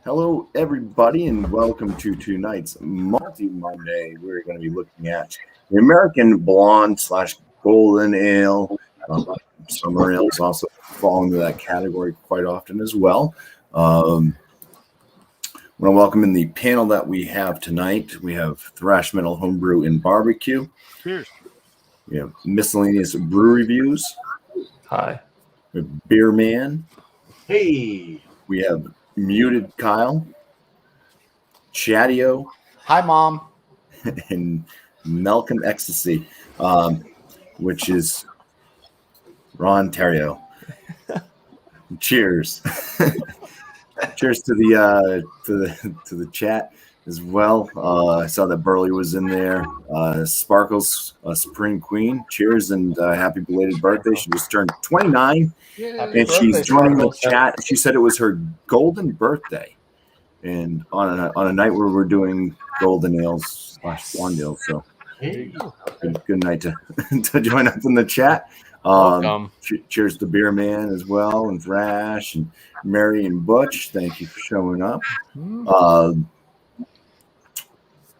Hello, everybody, and welcome to tonight's Malty Monday. We're going to be looking at the American Blonde / Golden Ale. Summer ales also fall into that category quite often as well. I want to welcome in the panel that we have tonight. We have Thrash Metal Homebrew and Barbecue. Cheers. We have Miscellaneous Brew Reviews. Hi. We have Beer Man. Hey. We have Muted Kyle, Chatio. Hi, Mom. And Malcolm Ecstasy, which is Ron Terrio. Cheers. Cheers to the chat as well. I saw that Burley was in there. Sparkles, Supreme Queen. Cheers and happy belated birthday. She just turned 29. And she's joining the chat. She said it was her golden birthday, and on a night where we're doing golden ales / blonde ales. So good night to join us in the chat. Cheers to Beer Man as well, and Thrash and Mary and Butch. Thank you for showing up.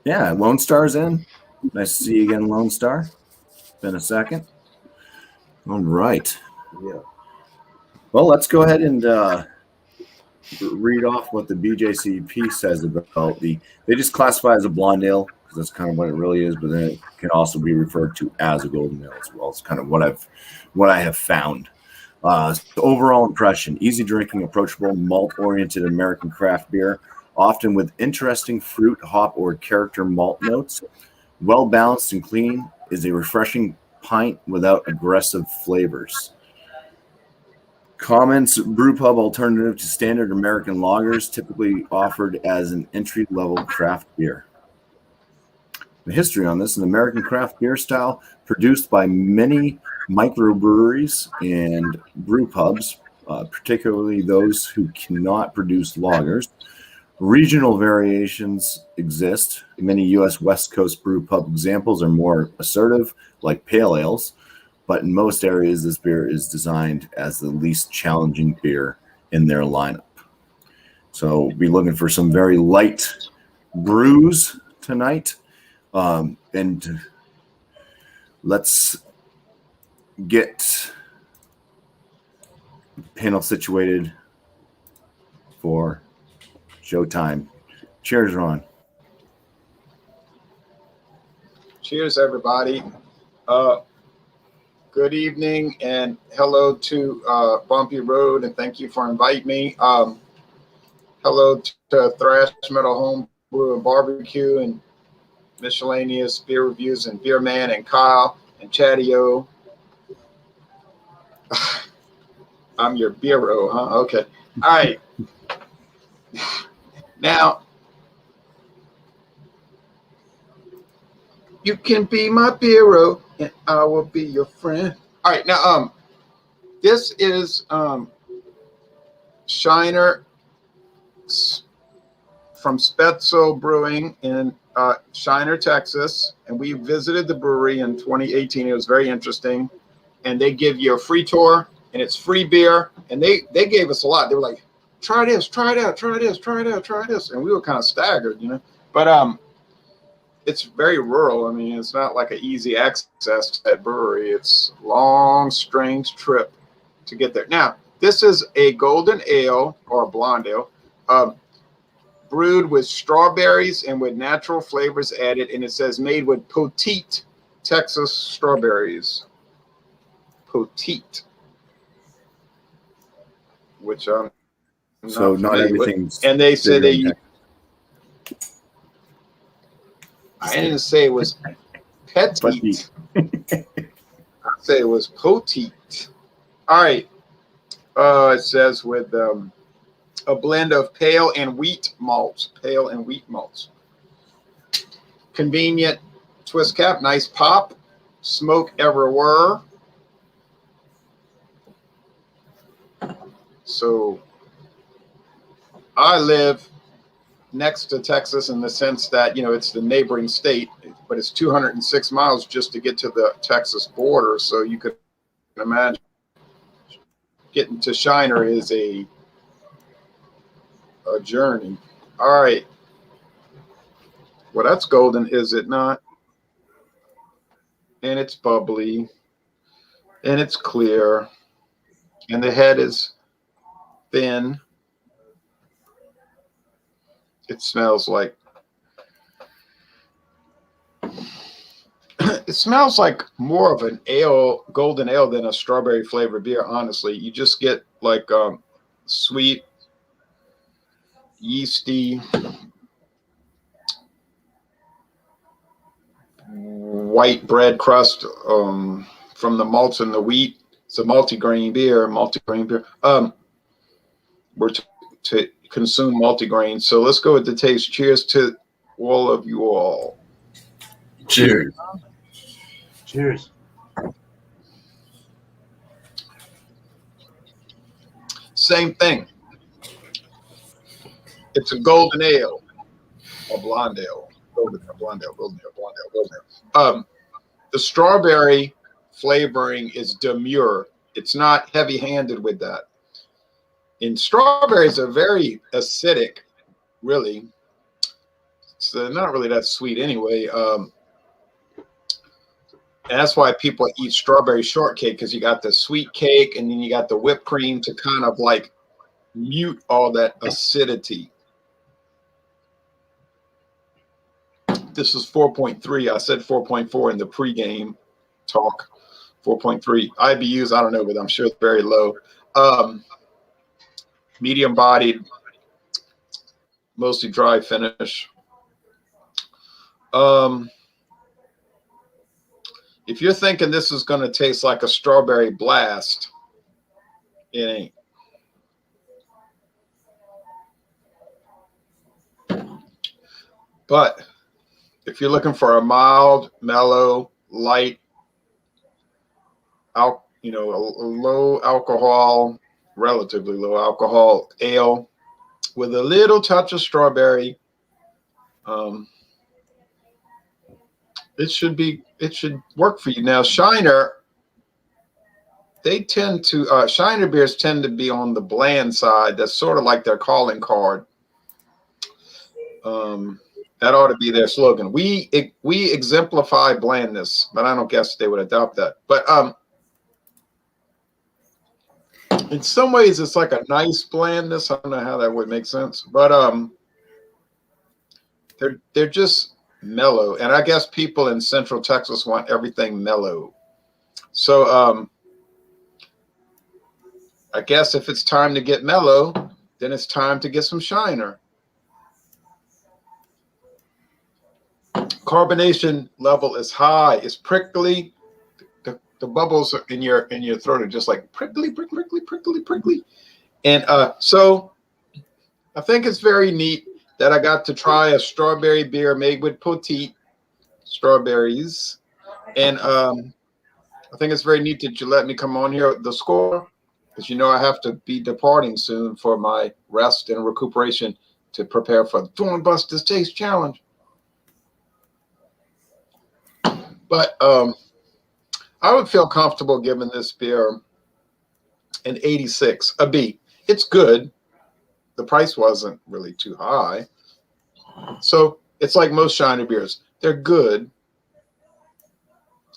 Yeah, Lone Star's in. Nice to see you again, Lone Star. Been a second. All right. Yeah. Well, let's go ahead and read off what the BJCP says about they just classify as a blonde ale because that's kind of what it really is, but then it can also be referred to as a golden ale as well. It's kind of what I have found. Overall impression: easy drinking, approachable, malt-oriented American craft beer, often with interesting fruit, hop, or character malt notes. Well balanced and clean, is a refreshing pint without aggressive flavors. Comments: brewpub alternative to standard American lagers, typically offered as an entry-level craft beer. The history on this: an American craft beer style produced by many microbreweries and brewpubs, particularly those who cannot produce lagers. Regional variations exist. Many U.S. West Coast brewpub examples are more assertive, like pale ales. But in most areas, this beer is designed as the least challenging beer in their lineup. So we'll be looking for some very light brews tonight. And let's get the panel situated for showtime. Cheers, Ron. Cheers, everybody. Good evening and hello to Bumpy Road, and thank you for inviting me. Hello to Thrash Metal Homebrew and Barbecue and Miscellaneous Beer Reviews and Beer Man and Kyle and Chatio. I'm your bureau, huh? Okay. All right. Now, you can be my bureau and I will be your friend. All right, now this is Shiner from Spetzel Brewing in Shiner, Texas, and we visited the brewery in 2018. It was very interesting, and they give you a free tour, and it's free beer, and they gave us a lot. They were like, try this, try it out, try this, try it out, try this, and we were kind of staggered, you know, but it's very rural. I mean, it's not like an easy access to that brewery. It's a long, strange trip to get there. Now, this is a golden ale or a blonde ale, brewed with strawberries and with natural flavors added. And it says made with Petite Texas strawberries. Petite. Which so not everything's. And they said they. I didn't say it was petite. I say it was petite. All right. It says with a blend of pale and wheat malts. Pale and wheat malts. Convenient twist cap. Nice pop. Smoke everywhere. So I live next to Texas in the sense that, you know, it's the neighboring state, but it's 206 miles just to get to the Texas border. So you could imagine getting to Shiner is a journey. All right. Well, that's golden, is it not? And it's bubbly, and it's clear, and the head is thin. It smells like it smells like more of an ale, golden ale, than a strawberry flavored beer. Honestly, you just get like sweet, yeasty, white bread crust from the malts and the wheat. It's a multi-grain beer. We're to consume multi-grain. So let's go with the taste. Cheers to all of you all. Cheers. Cheers. Same thing. It's a golden ale, a blonde ale. Golden ale. The strawberry flavoring is demure. It's not heavy-handed with that. And strawberries are very acidic, really. So they're not really that sweet anyway. And that's why people eat strawberry shortcake, because you got the sweet cake and then you got the whipped cream to kind of like mute all that acidity. This is 4.3. I said 4.4 in the pregame talk. 4.3 IBUs. I don't know, but I'm sure it's very low. Medium bodied, mostly dry finish. If you're thinking this is going to taste like a strawberry blast, it ain't. But if you're looking for a mild, mellow, light, a low alcohol, relatively low alcohol ale with a little touch of strawberry, it should work for you. Now, Shiner, Shiner beers tend to be on the bland side. That's sort of like their calling card. That ought to be their slogan. We exemplify blandness, but I don't guess they would adopt that. But in some ways, it's like a nice blandness. I don't know how that would make sense, but they're just mellow. And I guess people in Central Texas want everything mellow. So I guess if it's time to get mellow, then it's time to get some Shiner. Carbonation level is high. It's prickly. The bubbles in your throat are just like prickly. And so I think it's very neat that I got to try a strawberry beer made with petite strawberries. And I think it's very neat that you let me come on here. The score, because you know I have to be departing soon for my rest and recuperation to prepare for the Thornbusters Taste Challenge. But I would feel comfortable giving this beer an 86, a B. It's good. The price wasn't really too high. So it's like most Shiner beers. They're good.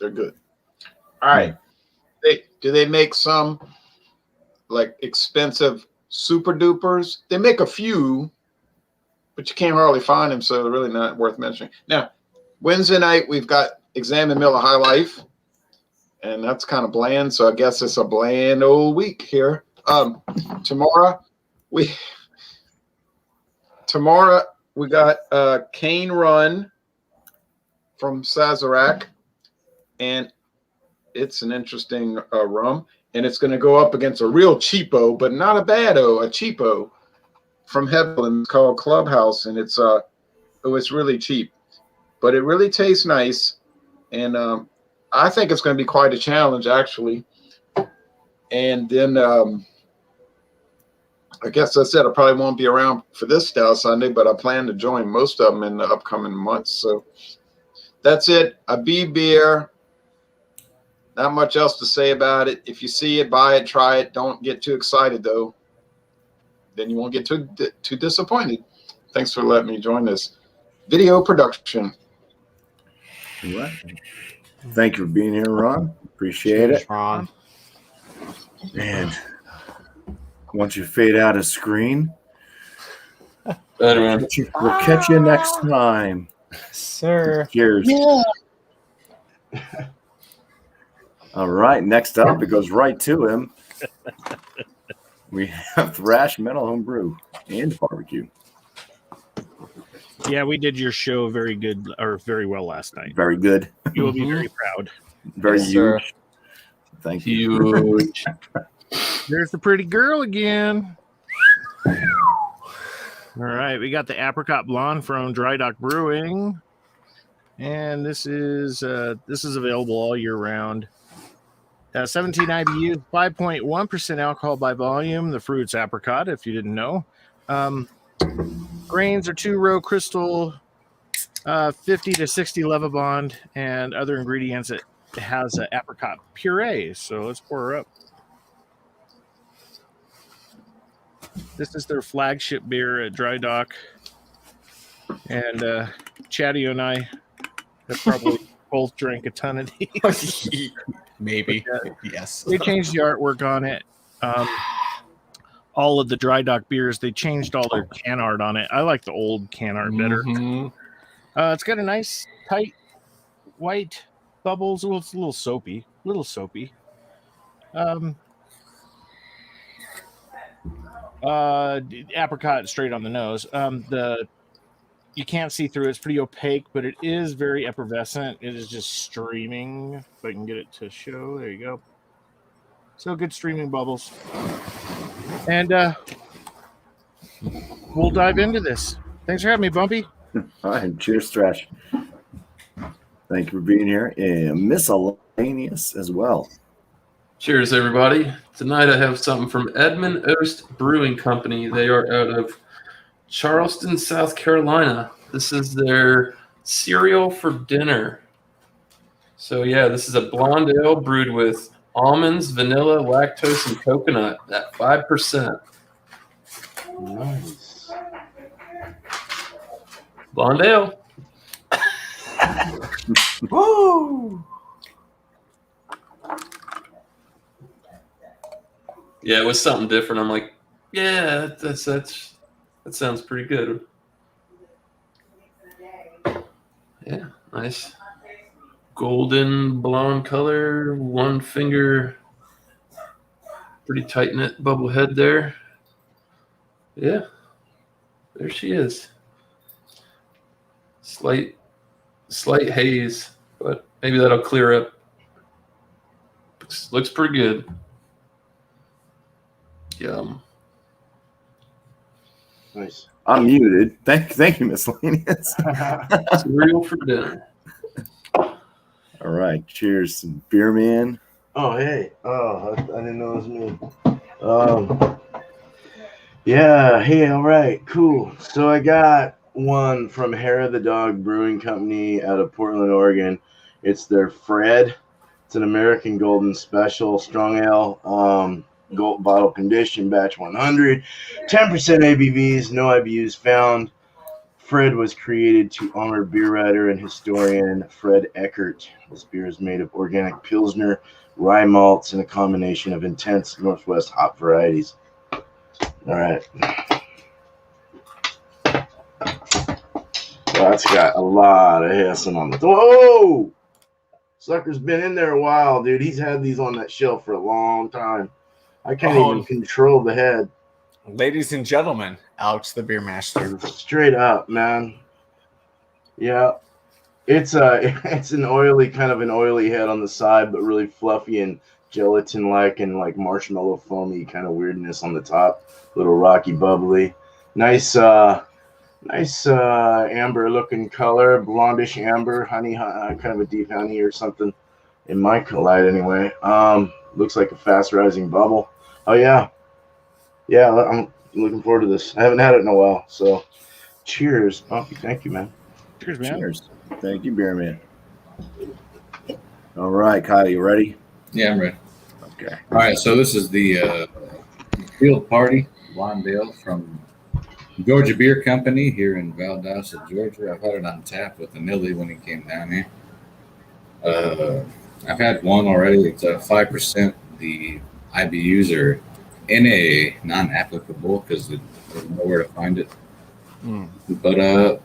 They're good. All right. Do they make some like expensive super dupers? They make a few, but you can't hardly find them, so they're really not worth mentioning. Now, Wednesday night, we've got Examine Miller High Life, and that's kind of bland, so I guess it's a bland old week here. Tomorrow we got Cane Run from Sazerac, and it's an interesting rum, and it's going to go up against a real cheapo, but not a bad-o, a cheapo from Hebel. It's called Clubhouse, and it's really cheap, but it really tastes nice. And I think it's going to be quite a challenge, actually. And then I guess that's it. I probably won't be around for this style Sunday, but I plan to join most of them in the upcoming months. So that's it. A B beer. Not much else to say about it. If you see it, buy it, try it. Don't get too excited, though. then you won't get too disappointed. Thanks for letting me join this video production. All right. Thank you for being here, Ron. Appreciate Cheers, it. Ron. And once you fade out of screen, Better man. we'll catch you next time. Sir. Cheers. Yeah. All right. Next up, it goes right to him. We have Thrash Metal Homebrew and Barbecue. Yeah, we did your show very good or very well last night. Very good. You will be very proud. Very Yes, sir. huge. Thank you. Huge. There's the pretty girl again. All right, we got the Apricot Blonde from Dry Dock Brewing, and this is available all year round. 17 IBU, 5.1% alcohol by volume. The fruit's apricot, if you didn't know. Grains are 2-row crystal, 50 to 60 Levabond, and other ingredients. It has an apricot puree. So let's pour her up. This is their flagship beer at Dry Dock. And Chatty and I have probably both drank a ton of these. Maybe. Yes. They changed the artwork on it. All of the Dry Dock beers, they changed all their can art on it. I like the old can art better. Mhm. It's got a nice, tight, white bubbles. Well, it's a little soapy. Apricot straight on the nose. You can't see through it. It's pretty opaque, but it is very effervescent. It is just streaming. If I can get it to show. There you go. So good streaming bubbles. And we'll dive into this. Thanks for having me, BuMpY. All right. Cheers, Thrash. Thank you for being here. And miscellaneous as well. Cheers, everybody. Tonight I have something from Edmund Oast Brewing Company. They are out of Charleston, South Carolina. This is their cereal for dinner. So, yeah, this is a blonde ale brewed with almonds, vanilla, lactose, and coconut at 5%. Nice. Blonde ale. Woo! Yeah, it was something different. I'm like, yeah, that sounds pretty good. Yeah, nice. Golden blonde color, one finger, pretty tight knit bubble head there. Yeah, there she is. Slight haze, but maybe that'll clear up. Looks pretty good. Yum. Nice. I'm muted. Thank you, miscellaneous. Cereal for dinner. All right. Cheers, beer man. Oh, hey. Oh, I didn't know it was me. Yeah. Hey, all right. Cool. So I got one from Hair of the Dog Brewing Company out of Portland, Oregon. It's their Fred. It's an American Golden Special Strong Ale. Gold bottle condition, batch 100, 10% ABVs, no IBUs found. Fred was created to honor beer writer and historian Fred Eckert. This beer is made of organic Pilsner, rye malts, and a combination of intense Northwest hop varieties. All right. Well, that's got a lot of hissing on the Whoa! Sucker's been in there a while, dude. He's had these on that shelf for a long time. I can't even control the head. Ladies and gentlemen, Alex the Beer Master. Straight up, man. Yeah. It's an oily, kind of an oily head on the side, but really fluffy and gelatin-like and like marshmallow foamy kind of weirdness on the top. Little rocky bubbly. Nice amber looking color, blondish amber, honey, kind of a deep honey or something in my light anyway. Looks like a fast rising bubble. Oh yeah. Yeah, I'm looking forward to this. I haven't had it in a while, so cheers, BuMpY. Thank you, man. Cheers, man. Cheers. Thank you, beer man. All right, Kyle, you ready? Yeah, I'm ready. Okay. All right, so this is the Field Party Blonde Ale from Georgia Beer Company here in Valdosta, Georgia. I've had it on tap with Anili when he came down here. I've had one already. It's 5%. The IBUs are NA, non-applicable, because there's nowhere to find it. But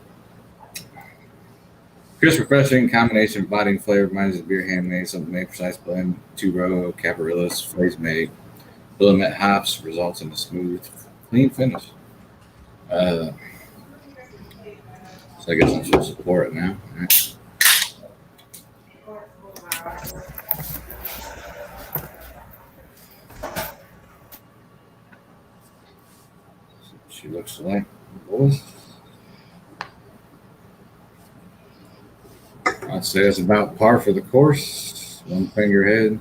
crisp, refreshing combination of body and flavor. Reminds of beer handmade, something made precise blend. Two-row, Caparillas, phrase made. Willamette hops results in a smooth, clean finish. So I guess I'm supposed to pour it now. All right. She looks like boys. I'd say it's about par for the course. One finger head.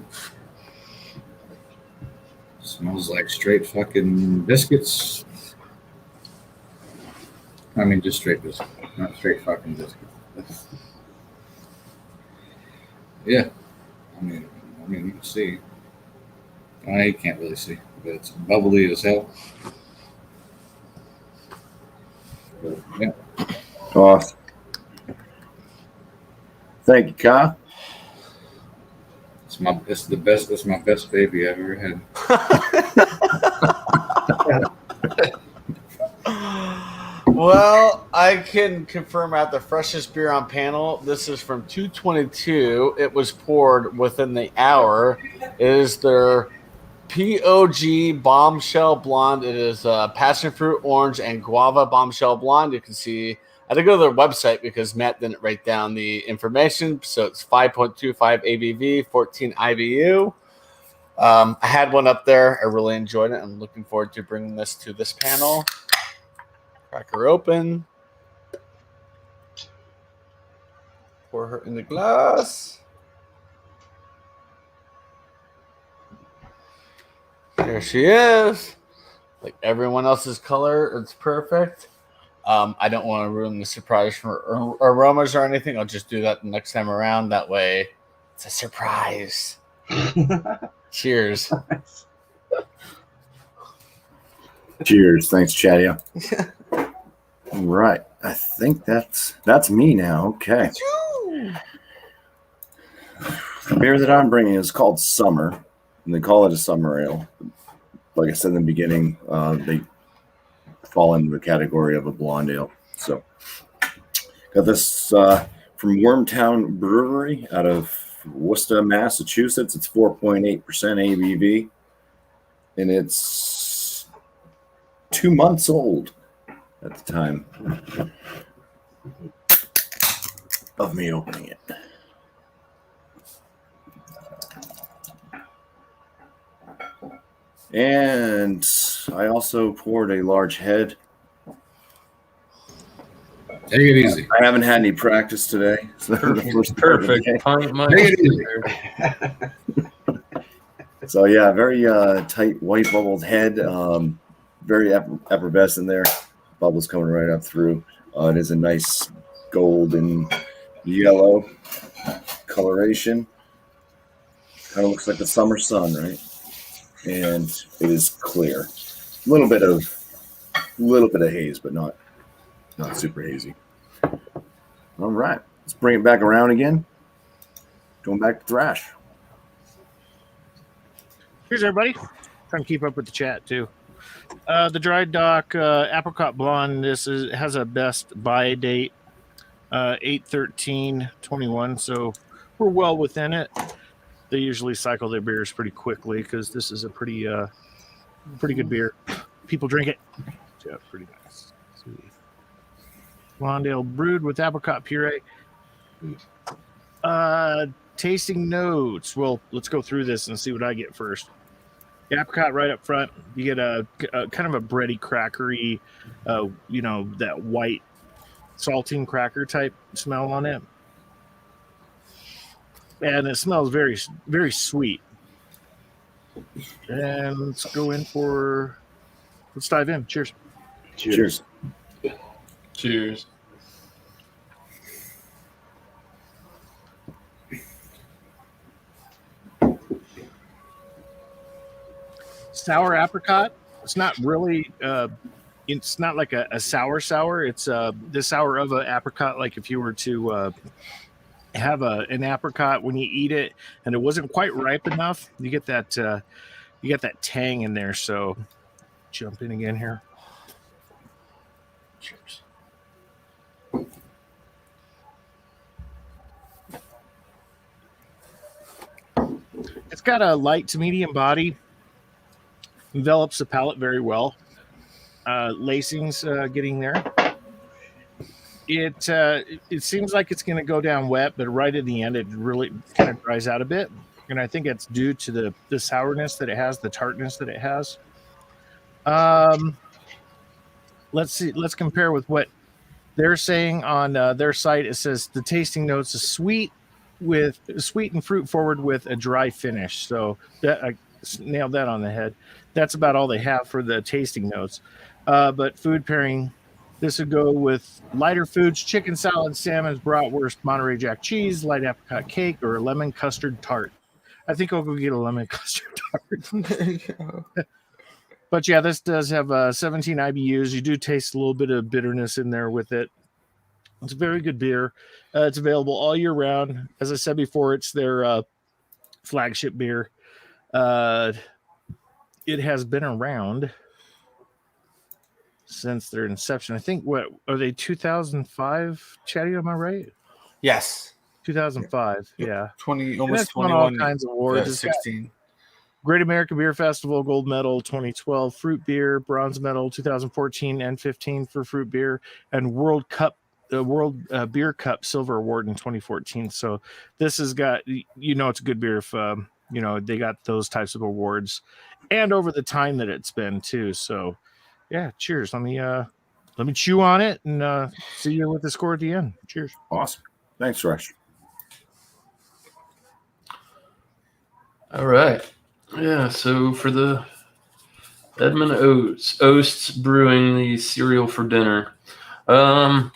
Smells like straight fucking biscuits. I mean, just straight biscuits, not straight fucking biscuits. Yeah, I mean, you can see. I can't really see, but it's bubbly as hell. But, yeah. Awesome. Thank you, Kyle. It's the best. It's my best baby I've ever had. Well, I can confirm out the freshest beer on panel. This is from 222. It was poured within the hour. It is their POG Bombshell Blonde. It is passion fruit, orange, and guava Bombshell Blonde. You can see, I had to go to their website because Matt didn't write down the information. So it's 5.25 ABV, 14 IBU. I had one up there. I really enjoyed it. I'm looking forward to bringing this to this panel. Crack her open. Pour her in the glass. There she is. Like everyone else's color, it's perfect. I don't want to ruin the surprise for aromas or anything. I'll just do that the next time around. That way, it's a surprise. Cheers. Cheers. Thanks, Chadia. All right. I think that's me now. Okay. The beer that I'm bringing is called Summer, and they call it a summer ale. Like I said in the beginning, they fall into the category of a blonde ale. So, got this from Wormtown Brewery out of Worcester, Massachusetts. It's 4.8% ABV, and it's 2 months old at the time of me opening it. And I also poured a large head. Take it easy. I haven't had any practice today. So Perfect. Pint might Take it easy. So yeah, very tight white bubbled head. Very effervescent there. Bubbles coming right up through. It is a nice golden yellow coloration. Kind of looks like the summer sun, right? And it is clear. A little bit of haze, but not super hazy. All right, let's bring it back around again. Going back to thrash. Here's everybody. Trying to keep up with the chat too. The Dry Dock Apricot Blonde. Has a best buy date 8/13/21. So we're well within it. They usually cycle their beers pretty quickly because this is a pretty good beer. People drink it. Yeah, pretty nice. Sweet. Blonde ale brewed with apricot puree. Tasting notes. Well, let's go through this and see what I get first. The apricot right up front. You get a kind of a bready, crackery, that white saltine cracker type smell on it. And it smells very, very sweet. And let's dive in. Cheers. Cheers. Cheers. Sour apricot, It's not really. It's not like a sour. It's the sour of an apricot. Like if you were to have an apricot when you eat it, and it wasn't quite ripe enough, you get that tang in there. So jump in again here. Cheers. It's got a light to medium body. Envelops the palate very well. Lacing's getting there. It seems like it's going to go down wet, but right at the end, it really kind of dries out a bit. And I think it's due to the sourness that it has, the tartness that it has. Let's see. Let's compare with what they're saying on their site. It says the tasting notes is sweet and fruit forward with a dry finish. So that I nailed that on the head. That's about all they have for the tasting notes. But food pairing, this would go with lighter foods: chicken salad, salmon, bratwurst, Monterey Jack cheese, light apricot cake, or a lemon custard tart. I think I'll go get a lemon custard tart. There you go. But yeah, this does have 17 IBUs. You do taste a little bit of bitterness in there with it. It's a very good beer. It's available all year round. As I said before, it's their flagship beer. It has been around since their inception. I think, what are they, 2005? Chatty, am I right? Yes. 2005. Yeah. 20, Almost almost 21. All 21. kinds of awards. Yeah, It's got 16. Great American Beer Festival Gold Medal 2012, Fruit Beer Bronze Medal 2014 and 15 for Fruit Beer, and World Beer Cup Silver Award in 2014. So this has got, it's a good beer if they got those types of awards, and over the time that it's been too. So yeah, cheers. Let me chew on it and see you with the score at the end. Cheers. Awesome. Thanks, Rush. All right. Yeah, so for the Edmund Osts Brewing, the cereal for dinner. I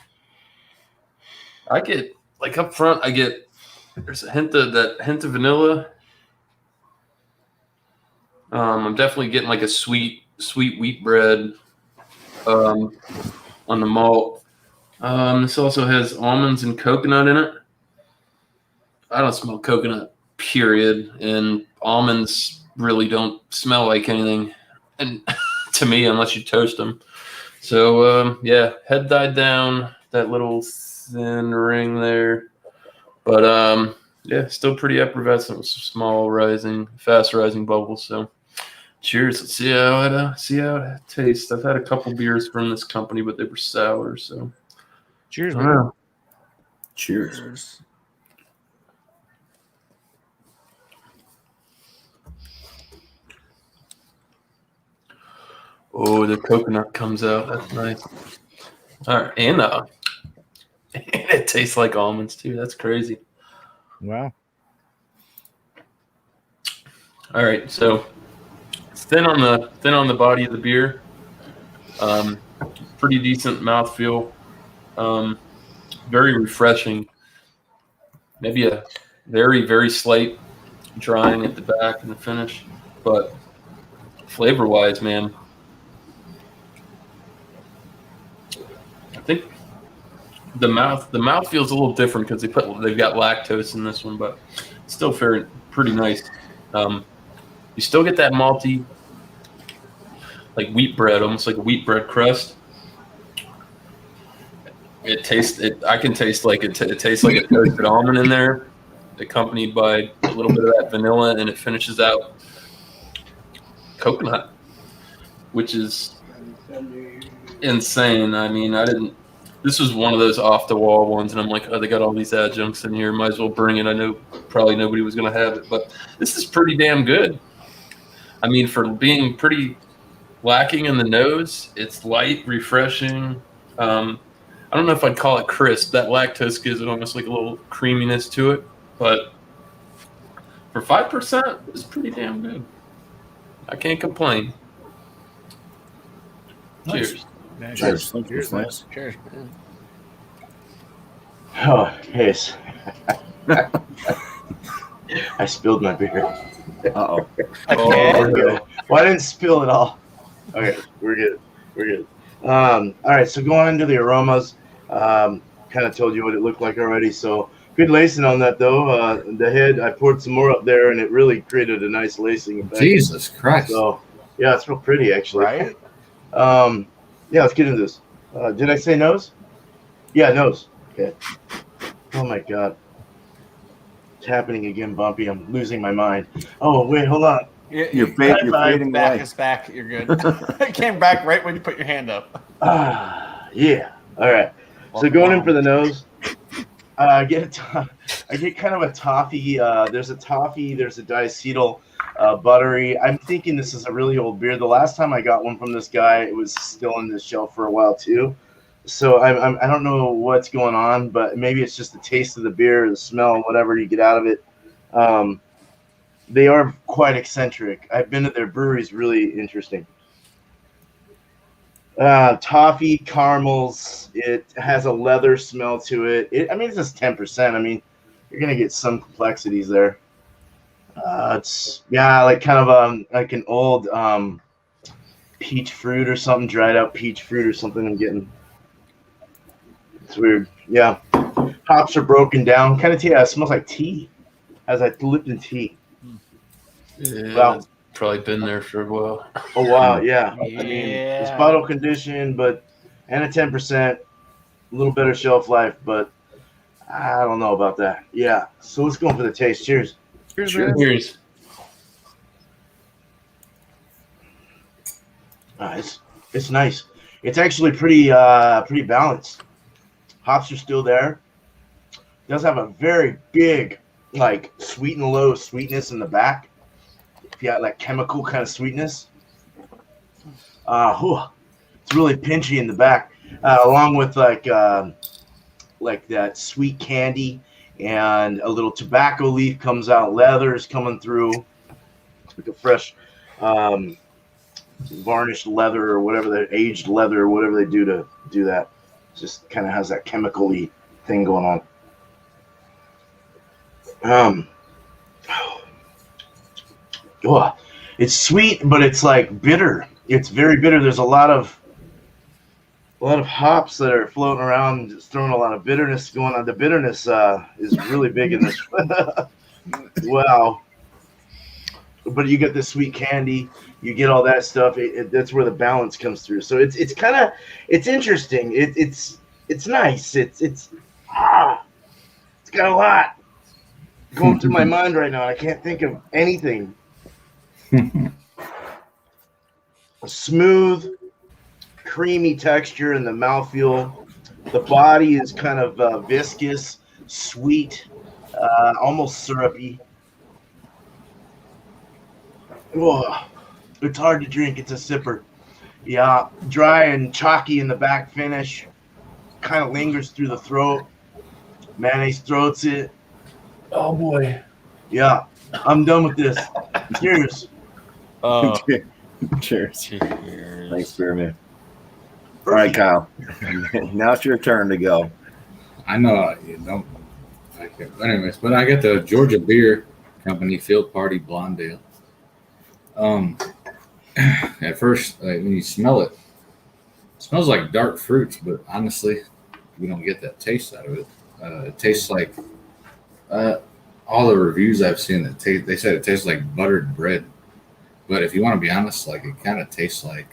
get, like, up front, there's a hint of vanilla. I'm definitely getting like a sweet wheat bread on the malt. This also has almonds and coconut in it. I don't smell coconut, period, and almonds really don't smell like anything, and to me, unless you toast them. So yeah, head died down, that little thin ring there, but yeah, still pretty effervescent with some fast rising bubbles. So cheers. Let's see how it tastes. I've had a couple beers from this company, but they were sour. So Cheers, man. Cheers. Oh, the coconut comes out. That's nice. All right, and it tastes like almonds too. That's crazy. Wow. All right, so it's thin on the body of the beer. Pretty decent mouthfeel. Very refreshing. Maybe a very, very slight drying at the back and the finish, but flavor-wise, man, I think the mouth feels a little different because they've got lactose in this one, but still pretty nice. You still get that malty, like wheat bread, almost like a wheat bread crust. I can taste like it tastes like a toasted almond in there, accompanied by a little bit of that vanilla, and it finishes out coconut, which is insane. I mean, this was one of those off the wall ones, and I'm like, oh, they got all these adjuncts in here, might as well bring it. I know probably nobody was going to have it, but this is pretty damn good. I mean, for being pretty lacking in the nose, it's light, refreshing. I don't know if I'd call it crisp. That lactose gives it almost like a little creaminess to it, but for 5%, it's pretty damn good. I can't complain. Nice. Cheers. Nice. Cheers. Cheers, man. nice. Cheers, man. Oh, yes. I spilled my beer. Uh-oh. Well, I didn't spill it all. Okay, we're good. We're good. All right, so going into the aromas, kind of told you what it looked like already. So good lacing on that though. The head, I poured some more up there, and it really created a nice lacing effect. Jesus Christ. So yeah, it's real pretty actually. Right? Yeah, let's get into this. Did I say nose? Yeah, nose. Okay. Oh my God. It's happening again, BuMpy. I'm losing my mind. Oh, wait, hold on. You're High you're five. fading Back away. is back. You're good. It came back right when you put your hand up. Yeah. All right. So Welcome going in home. for the nose, I get kind of a toffee. There's a toffee. There's a diacetyl, buttery. I'm thinking this is a really old beer. The last time I got one from this guy, it was still on the shelf for a while too. So I don't know what's going on, but maybe it's just the taste of the beer, the smell, whatever you get out of it. They are quite eccentric. I've been to their breweries, really interesting. Toffee, caramels. It has a leather smell to it. I mean, it's just 10%. I mean, you're gonna get some complexities there. It's like kind of like an old peach fruit or something, dried out peach fruit or something. I'm getting. It's weird. Yeah, hops are broken down. Kind of tea. It smells like tea. Has like Lipton tea. Yeah, Wow. that's probably been there for a while. Oh wow, yeah. I mean, it's Yeah. bottle conditioned, but and a 10%, a little better shelf life, but I don't know about that. Yeah. So let's go for the taste. Cheers. Here's Sure. that. Cheers. It's nice. It's actually pretty balanced. Hops are still there. It does have a very big like sweet and low sweetness in the back. If you got like chemical kind of sweetness. It's really pinchy in the back, along with like that sweet candy and a little tobacco leaf comes out. Leather's coming through. It's like a fresh varnished leather or whatever, that aged leather or whatever they do to do that. It just kind of has that chemical-y thing going on. It's sweet, but it's like bitter. It's very bitter. There's a lot of hops that are floating around, just throwing a lot of bitterness going on. The bitterness is really big in this. Wow. But you get the sweet candy, you get all that stuff. That's where the balance comes through. So it's interesting. It's nice. It's got a lot going through my mind right now. I can't think of anything. Smooth, creamy texture in the mouthfeel. The body is kind of viscous, sweet, almost syrupy. Oh, it's hard to drink. It's a sipper. Yeah, dry and chalky in the back finish. Kind of lingers through the throat. Mayonnaise throats it. Oh boy. Yeah, I'm done with this. Cheers. Cheers. Cheers. Thanks, Beer Man. All right, Kyle. Now it's your turn to go. I know you don't like it. But anyways, but I got the Georgia Beer Company Field Party Blonde Ale. At first, when you smell it, it smells like dark fruits, but honestly, you don't get that taste out of it. It tastes like all the reviews I've seen they said it tastes like buttered bread. But if you want to be honest, like it kind of tastes like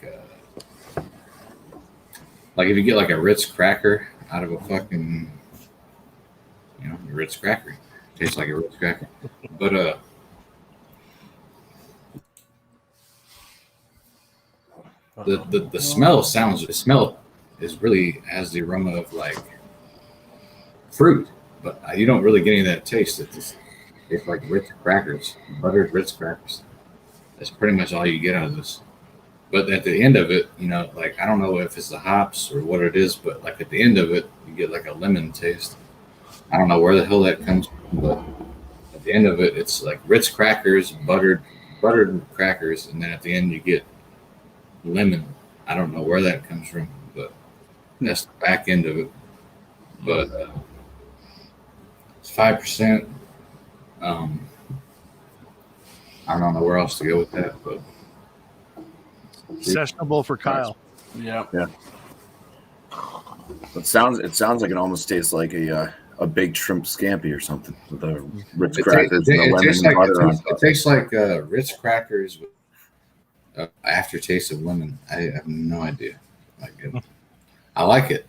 if you get like a Ritz cracker out of a fucking, a Ritz cracker, it tastes like a Ritz cracker. But the smell is really has the aroma of like fruit, but you don't really get any of that taste. It's like Ritz crackers, buttered Ritz crackers. That's pretty much all you get out of this. But at the end of it, like I don't know if it's the hops or what it is, but like at the end of it, you get like a lemon taste. I don't know where the hell that comes from, but at the end of it, it's like Ritz crackers, buttered crackers, and then at the end you get lemon. I don't know where that comes from, but that's the back end of it. But it's 5%. I don't know where else to go with that, but Sessionable for Kyle. Yeah. It sounds like it almost tastes like a baked shrimp scampi or something with the Ritz crackers and the lemon and butter on top. It tastes like Ritz crackers with aftertaste of lemon. I have no idea. I like it,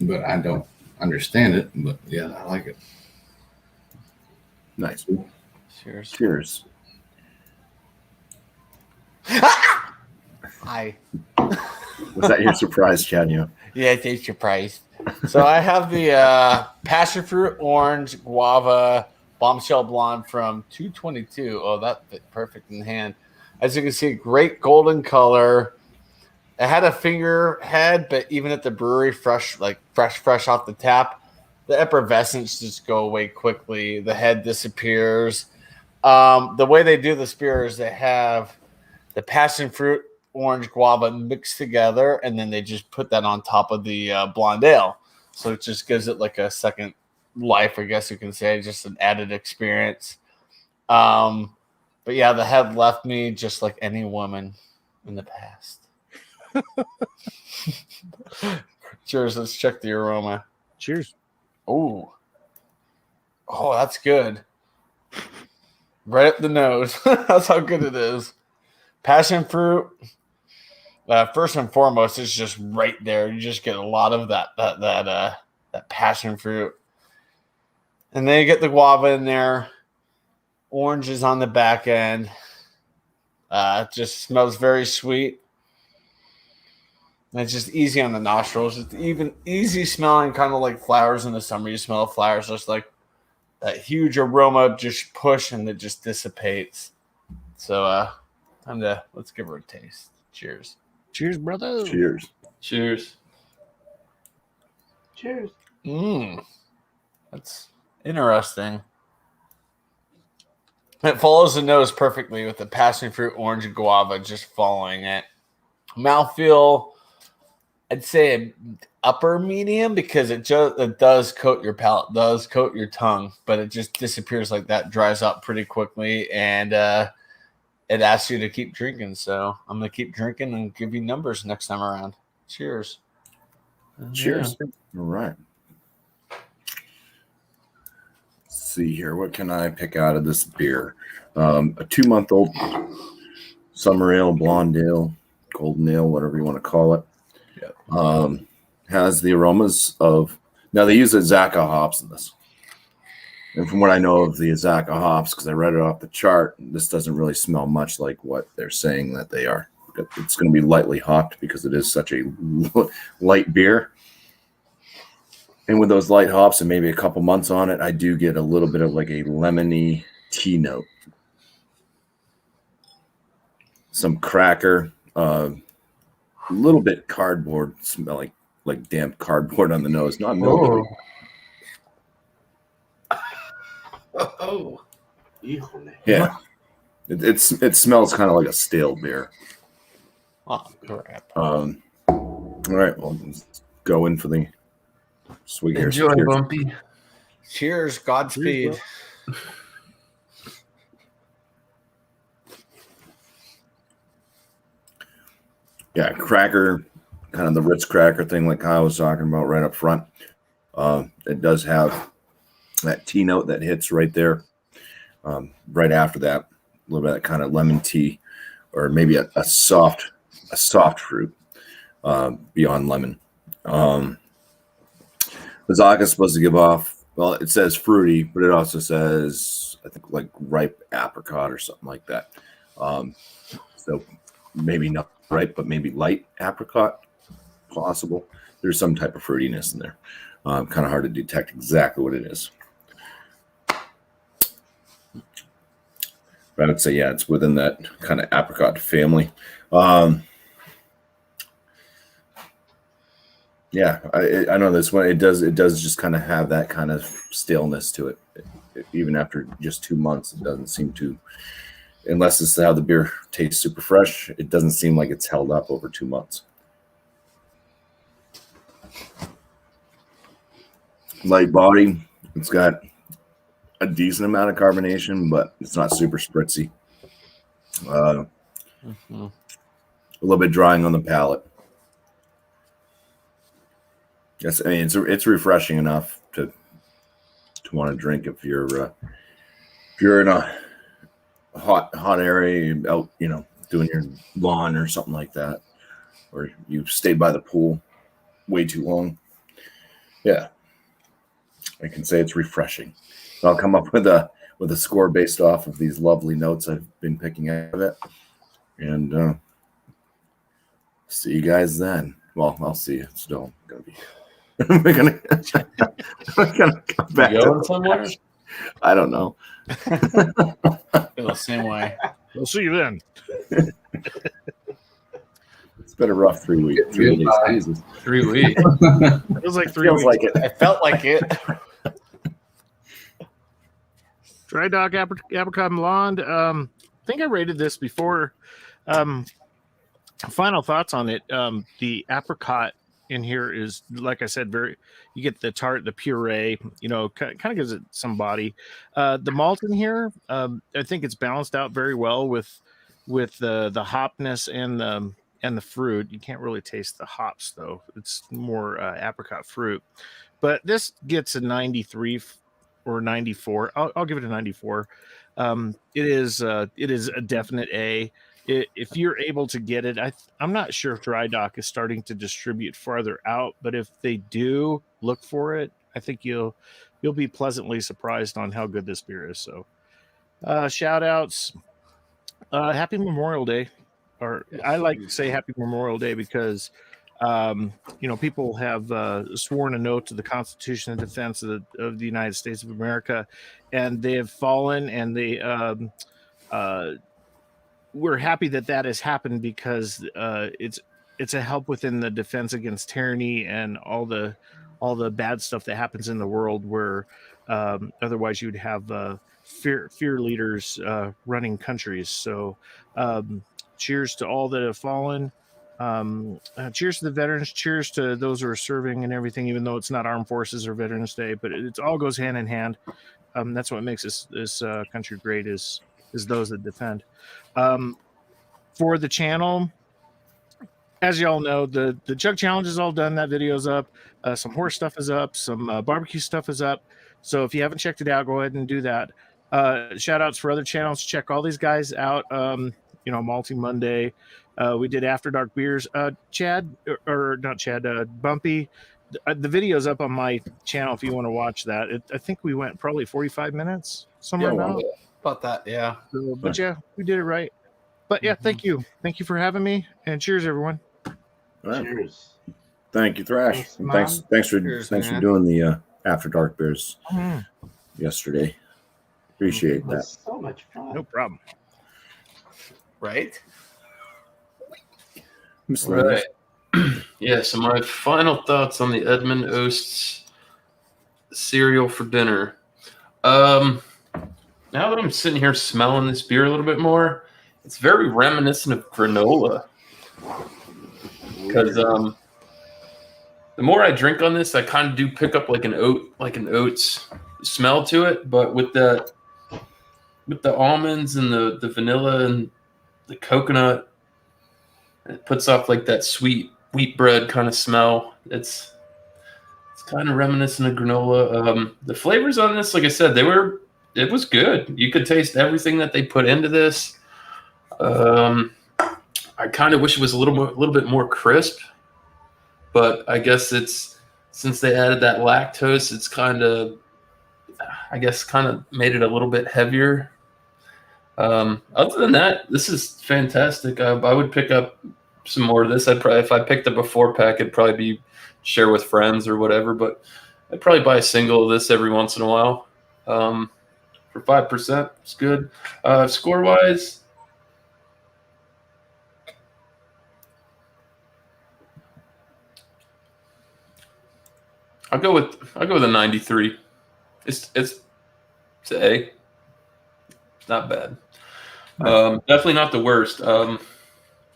but I don't understand it. But yeah, I like it. Nice. Cheers. Cheers. Hi. Was that your surprise, Chad? Yeah, it's your price. So I have the passion fruit orange guava bombshell blonde from 222. Oh, that fit perfect in hand. As you can see, great golden color. It had a finger head, but even at the brewery, fresh off the tap, the effervescence just go away quickly. The head disappears. The way they do this beer is they have the passion fruit orange guava mixed together, and then they just put that on top of the blonde ale. So it just gives it like a second life, I guess you can say, just an added experience. But yeah, the head left me just like any woman in the past. Cheers. Let's check the aroma. Cheers. Oh, that's good. Right up the nose. That's how good it is. Passion fruit. First and foremost, it's just right there. You just get a lot of that passion fruit, and then you get the guava in there. Orange is on the back end. It just smells very sweet. And it's just easy on the nostrils. It's even easy smelling, kind of like flowers in the summer. You smell flowers, just like that huge aroma, just push and it just dissipates. So, let's give her a taste. Cheers. Cheers, brother. Cheers. Cheers. Cheers. That's interesting. It follows the nose perfectly with the passion fruit, orange, and guava just following it. Mouthfeel, I'd say upper medium because it does coat your palate, does coat your tongue, but it just disappears like that, dries up pretty quickly, and it asks you to keep drinking. So I'm going to keep drinking and give you numbers next time around. Cheers. Cheers. Yeah. All right. Let's see here. What can I pick out of this beer? A 2-month-old summer ale, blonde ale, golden ale, whatever you want to call it. Yep. Has the aromas of, now they use Azacca hops in this. And from what I know of the Azacca hops, because I read it off the chart, this doesn't really smell much like what they're saying that they are. It's going to be lightly hopped because it is such a light beer. And with those light hops and maybe a couple months on it, I do get a little bit of like a lemony tea note. Some cracker, a little bit cardboard, smell like damp cardboard on the nose. Not milk. Oh. Yeah. It smells kind of like a stale beer. Oh, crap. All right, well, let's go in for the swig here. Enjoy, Cheers. BuMpY. Cheers. Godspeed. Yeah, cracker, kind of the Ritz cracker thing like Kyle was talking about right up front. It does have that tea note that hits right there. Right after that, a little bit of that kind of lemon tea, or maybe a soft fruit beyond lemon. The Azacca is supposed to give off, well, it says fruity, but it also says, I think, like ripe apricot or something like that. So maybe not ripe, but maybe light apricot, possible. There's some type of fruitiness in there. Kind of hard to detect exactly what it is. But I would say, yeah, it's within that kind of apricot family. Yeah, I know this one. It does just kind of have that kind of staleness to it. Even after just 2 months, it doesn't seem to, unless it's how the beer tastes super fresh, it doesn't seem like it's held up over 2 months. Light body. It's got a decent amount of carbonation, but it's not super spritzy. A little bit drying on the palate. Yes, I mean it's refreshing enough to want to drink if you're in a hot area, you're out, doing your lawn or something like that, or you stayed by the pool way too long. Yeah, I can say it's refreshing. I'll come up with a score based off of these lovely notes I've been picking out of it, and see you guys then. Well, I'll see you. Still gonna be. we're gonna come back. You going somewhere? I don't know. Feel the same way. We'll see you then. It's been a rough 3 weeks. 3 days. Jesus. 3 weeks. Feels like 3 Feels weeks. like it. I felt like it. Dry Dock Apricot Blonde. I think I rated this before. Final thoughts on it. The apricot in here is, like I said, you get the tart, the puree, kind of gives it some body. The malt in here, I think it's balanced out very well with the hopness and the fruit. You can't really taste the hops though. It's more apricot fruit. But this gets a 93 or 94. I'll give it a 94. It is a definite A. If you're able to get it, I'm not sure if Dry Dock is starting to distribute farther out, but if they do, look for it. I think you'll be pleasantly surprised on how good this beer is. So, shout outs. Happy Memorial Day, or I like to say Happy Memorial Day because people have sworn an oath to the Constitution and defense of the United States of America, and they have fallen, and they we're happy that has happened because it's a help within the defense against tyranny and all the bad stuff that happens in the world where otherwise you'd have fear leaders running countries. So cheers to all that have fallen. Cheers to the veterans. Cheers to those who are serving and everything, even though it's not Armed Forces or Veterans Day, but it all goes hand in hand. That's what makes this country great is those that defend. For the channel, as y'all know, the Jug Challenge is all done. That video's up. Some horse stuff is up. Some barbecue stuff is up. So if you haven't checked it out, go ahead and do that. Shout outs for other channels. Check all these guys out. Malty Monday. We did After Dark Beers. Chad, or not Chad, BuMpY. The video's up on my channel if you want to watch that. I think we went probably 45 minutes, somewhere around. About that, yeah. So, but yeah, we did it right. But yeah, thank you for having me, and cheers, everyone. All right. Cheers. Thank you, Thrash. Thanks, And Mom. thanks for Cheers, thanks for man. doing the After Dark Beers yesterday. Appreciate It that. was so much fun. No problem. Right? Miss Right. Lynn. Yeah, so my final thoughts on the Edmund Oast's cereal for dinner. Now that I'm sitting here smelling this beer a little bit more, it's very reminiscent of granola. Because the more I drink on this, I kind of do pick up like an oats smell to it, but with the almonds and the vanilla and the coconut, it puts off like that sweet wheat bread kind of smell. It's kind of reminiscent of granola. The flavors on this, like I said, it was good. You could taste everything that they put into this. I kind of wish it was a little bit more crisp, but I guess since they added that lactose, it's kind of made it a little bit heavier. Other than that, this is fantastic. I would pick up some more of this. If I picked up a 4-pack, it'd probably be share with friends or whatever, but I'd probably buy a single of this every once in a while. For 5%, it's good. Score wise, I'll go with a 93. It's an A. It's not bad. Definitely not the worst.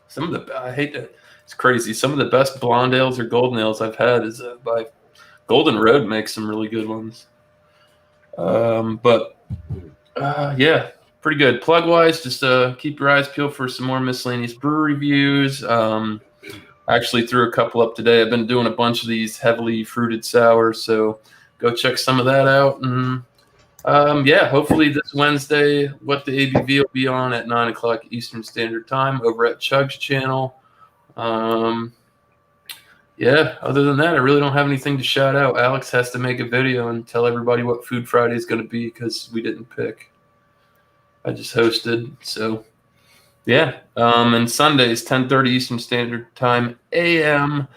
It's crazy. Some of the best blonde ales or golden ales I've had is by Golden Road makes some really good ones. Yeah, pretty good. Plug wise, just keep your eyes peeled for some more miscellaneous brew reviews. I actually threw a couple up today. I've been doing a bunch of these heavily fruited sours, so go check some of that out. And hopefully this Wednesday, What the ABV will be on at 9 o'clock Eastern Standard Time over at Chug's channel. Other than that, I really don't have anything to shout out. Alex has to make a video and tell everybody what Food Friday is going to be because we didn't pick. I just hosted. So, and Sundays, 10:30 Eastern Standard Time, a.m.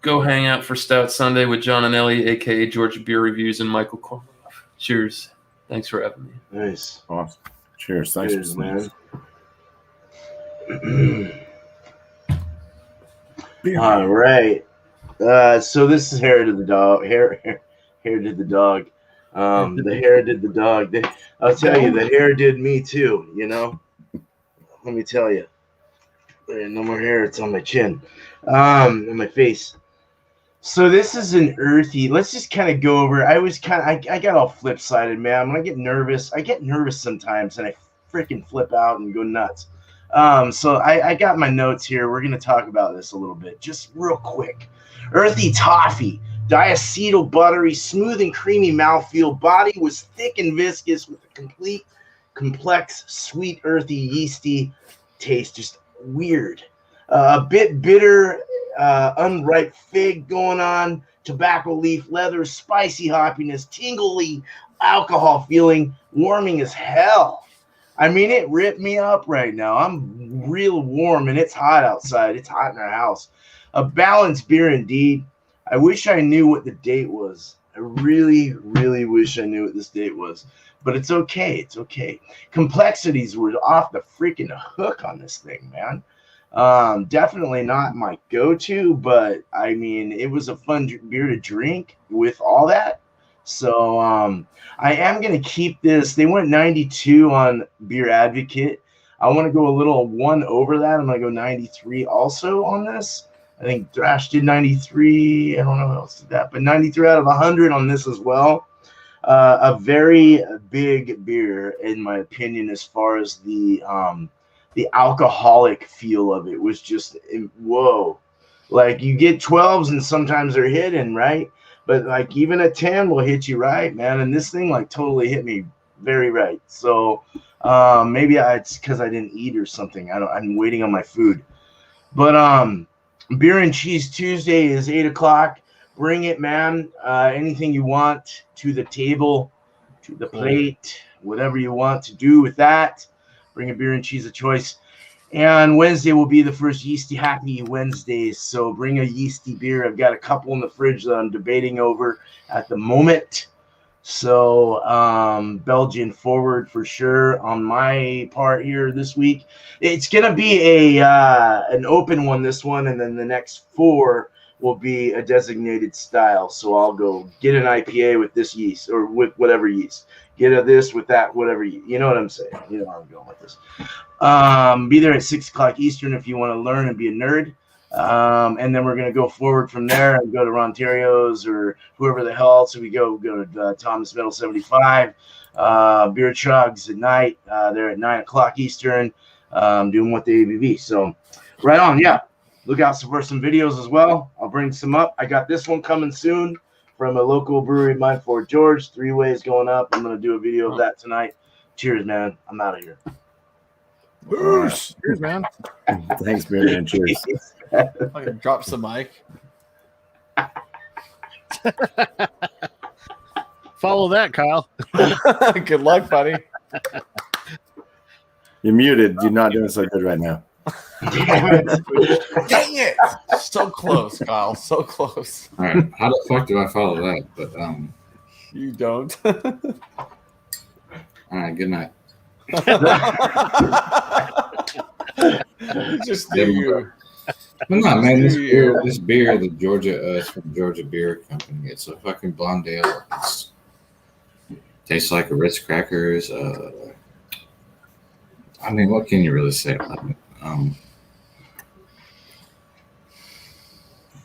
Go hang out for Stout Sunday with John and Ellie, a.k.a. Georgia Beer Reviews, and Michael Kornhoff. Cheers. Thanks for having me. Nice. Awesome. Cheers. Thanks, Cheers, man. All right. So this is Hair to the Dog. Hair did the dog. The hair did the dog. I'll tell you, the hair did me too. You know. Let me tell you. There's no more hair. It's on my chin, on my face. So this is an earthy. Let's just kind of go over. I got all flip-sided, man. When I get nervous sometimes, and I freaking flip out and go nuts. So I got my notes here. We're gonna talk about this a little bit, just real quick. Earthy toffee, diacetyl, buttery, smooth and creamy mouthfeel. Body was thick and viscous with a complex, sweet, earthy, yeasty taste. Just weird. A bit bitter, unripe fig going on. Tobacco leaf, leather, spicy hoppiness, tingly alcohol feeling, warming as hell. I mean, it ripped me up right now. I'm real warm, and it's hot outside. It's hot in our house. A balanced beer indeed. I wish I knew what the date was. I really, really wish I knew what this date was. But it's okay. It's okay. Complexities were off the freaking hook on this thing, man. Definitely not my go-to, but, I mean, it was a fun beer to drink with all that. So I am going to keep this. They went 92 on Beer Advocate. I want to go a little one over that. I'm going to go 93 also on this. I think Thrash did 93. I don't know who else did that, but 93 out of 100 on this as well. A very big beer, in my opinion, as far as the alcoholic feel of it was just, whoa. Like, you get 12s and sometimes they're hidden, right? But, like, even a 10 will hit you right, man. And this thing, like, totally hit me very right. So maybe it's because I didn't eat or something. I'm waiting on my food. But Beer and Cheese Tuesday is 8 o'clock. Bring it, man. Anything you want to the table, to the plate, whatever you want to do with that. Bring a beer and cheese of choice. And Wednesday will be the first Yeasty Happy Wednesdays. So bring a yeasty beer. I've got a couple in the fridge that I'm debating over at the moment. So Belgian forward for sure on my part here this week. It's going to be an open one, this one, and then the next 4 will be a designated style. So I'll go get an IPA with this yeast or with whatever yeast. Get a this with that, whatever. You know what I'm saying. You know where I'm going with this. Be there at 6 o'clock Eastern if you want to learn and be a nerd. And then we're going to go forward from there and go to Rontario's or whoever the hell else we go to Thomas Middle 75. Beer Chugs at night. They're at 9 o'clock Eastern doing What the ABV. So right on. Yeah. Look out for some videos as well. I'll bring some up. I got this one coming soon from a local brewery, Mine Fort George. 3 ways going up. I'm going to do a video of that tonight. Cheers, man. I'm out of here. Cheers, man. Thanks, beer man. Cheers. Fucking drops the mic. Follow that, Kyle. Good luck, buddy. You're muted. You're not doing so good right now. Dang it! So close, Kyle. So close. All right, how the fuck do I follow that? But You don't. all right, good night. Just do you. Well, no, man, this beer, the Georgia, it's from Georgia Beer Company. It's a fucking blonde ale. Tastes like a Ritz crackers. I mean, what can you really say about it?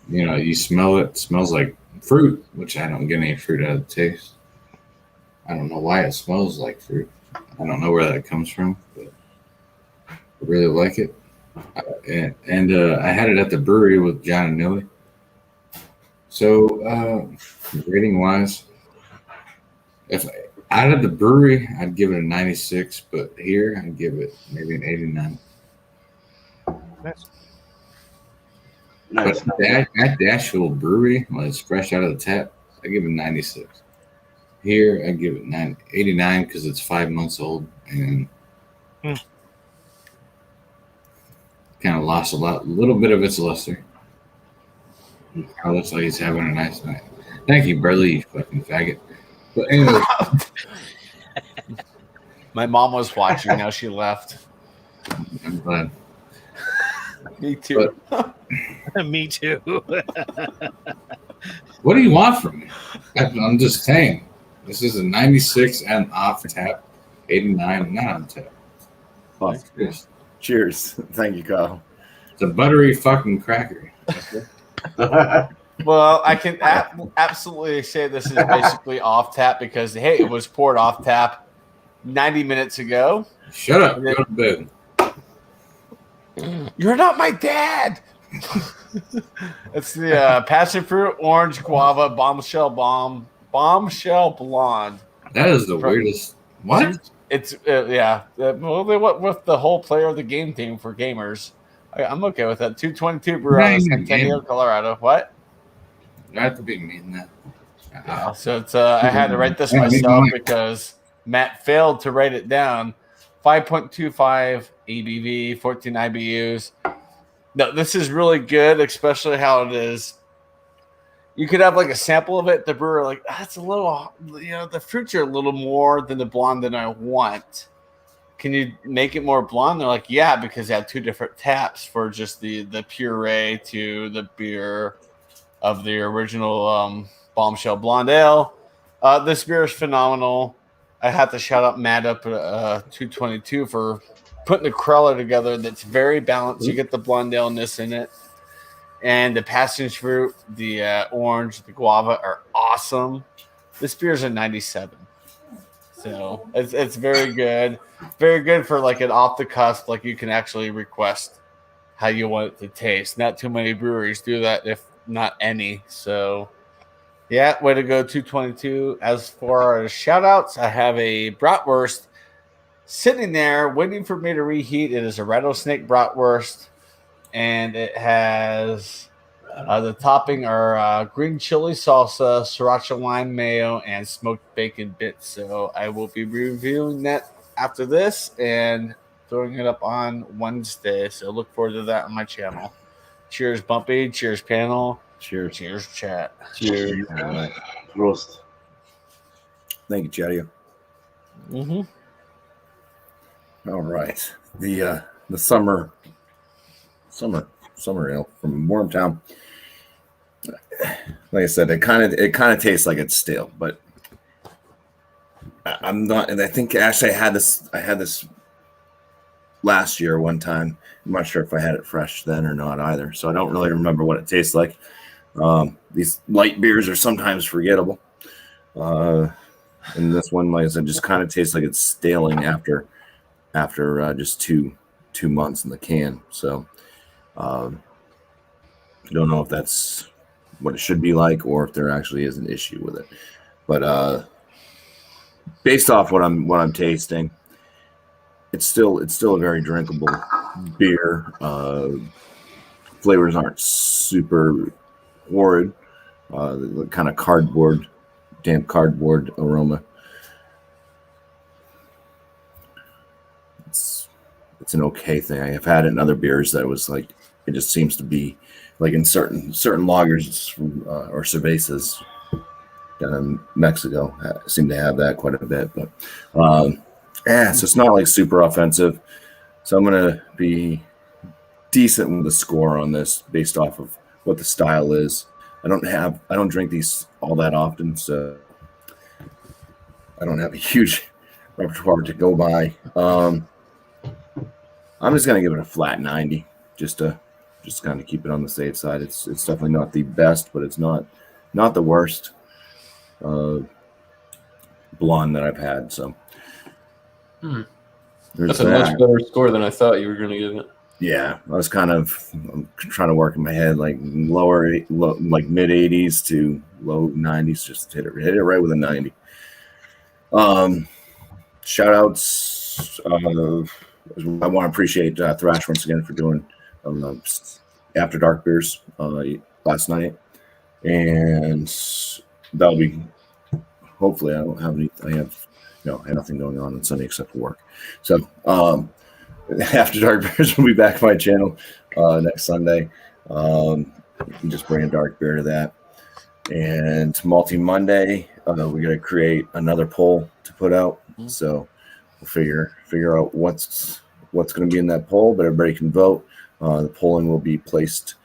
You know, you smell it. It smells like fruit, which I don't get any fruit out of the taste. I don't know why it smells like fruit. I don't know where that comes from, but I really like it. And I had it at the brewery with John and Nilly. So rating wise, if out of the brewery, I'd give it a 96, but here I'd give it maybe an 89. Nice. Nice. But at Asheville Brewery, when it's fresh out of the tap, I give it 96. Here, I give it 89 because it's 5 months old and kind of lost a little bit of its luster. It looks like he's having a nice night. Thank you, Burley, you fucking faggot. But anyway, My mom was watching. Now she left. I'm glad. Me too. Me too. What do you want from me? I'm just saying. This is a 96 and off tap, 89 not on tap. Fuck. Cheers. Cheers. Thank you, Kyle. It's a buttery fucking cracker. Well, I can absolutely say this is basically off tap because, hey, it was poured off tap 90 minutes ago. Shut up. Go to bed. You're not my dad. It's the passion fruit, orange, guava, bombshell blonde. That is the weirdest. What? It's well, they went with the whole player of the game theme for gamers. I'm okay with that. 222 brew out of Centennial, Colorado. What? I have to be mean that. So it's I had to write this myself because Matt failed to write it down. 5.25 ABV, 14 IBUs. No, this is really good, especially how it is. You could have like a sample of it. The brewer like, that's a little, the fruits are a little more than the blonde than I want. Can you make it more blonde? They're like, yeah, because they have two different taps for just the puree to the beer of the original Bombshell Blonde Ale. This beer is phenomenal. I have to shout out Matt up at 222 for putting the crawler together. That's very balanced. You get the blonde ale-ness in it. And the passion fruit, the orange, the guava are awesome. This beer is a 97. So it's very good. Very good for like an off the cusp, like you can actually request how you want it to taste. Not too many breweries do that, if not any. So yeah, way to go, 222. As for shout outs, I have a bratwurst sitting there waiting for me to reheat. It is a rattlesnake bratwurst, and it has the topping are green chili salsa, sriracha lime mayo, and smoked bacon bits. So I will be reviewing that after this and throwing it up on Wednesday. So look forward to that on my channel. Cheers, BuMpY. Cheers, panel. Cheers. Cheers, chat. Cheers. Roast. Thank you, Chatty. Mm-hmm. All right. The summer ale from Wormtown. Like I said, it kind of tastes like it's stale, but I'm not. And I think actually I had this last year one time. I'm not sure if I had it fresh then or not either, so I don't really remember what it tastes like. These light beers are sometimes forgettable, and this one, like I said, just kind of tastes like it's staling after just two months in the can. So I don't know if that's what it should be like or if there actually is an issue with it. But based off what I'm tasting, it's still a very drinkable beer. Flavors aren't super horrid. The kind of damp cardboard aroma. It's an okay thing. I have had it in other beers that was like, it just seems to be like in certain lagers or cervezas down in Mexico seem to have that quite a bit. But so it's not like super offensive. So I'm gonna be decent with the score on this based off of what the style is. I don't drink these all that often, so I don't have a huge repertoire to go by. I'm just gonna give it a flat 90, just kind of keep it on the safe side. It's definitely not the best, but it's not the worst blonde that I've had. So There's That's a much better score than I thought you were going to give it. Yeah, I was kind of trying to work in my head, like like mid 80s to low 90s, just hit it right with a 90. Shout outs. I want to appreciate Thrash once again for doing After Dark beers last night, and that'll be hopefully. I don't have any. I have nothing going on Sunday except for work. So After Dark beers will be back on my channel next Sunday. Just bring a dark beer to that, and Malty Monday. We're gonna create another poll to put out. So we'll figure out what's going to be in that poll, but everybody can vote. The polling will be placed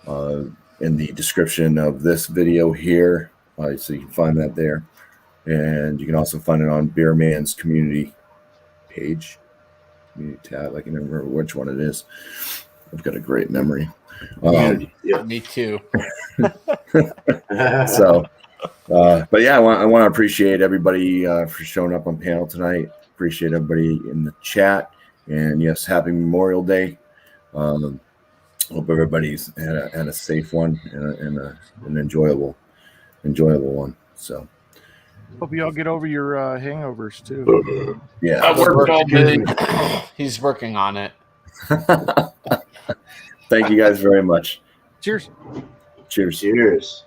in the description of this video here, so you can find that there, and you can also find it on Beer Man's community page, community tab. I can remember which one it is. I've got a great memory. Me too. So. But yeah, I want to appreciate everybody for showing up on panel tonight. Appreciate everybody in the chat, and yes, happy Memorial Day. Hope everybody's had a safe one and an enjoyable one. So Hope you all get over your hangovers too. yeah, I worked all day. He's working on it. Thank you guys very much. Cheers. Cheers. Cheers.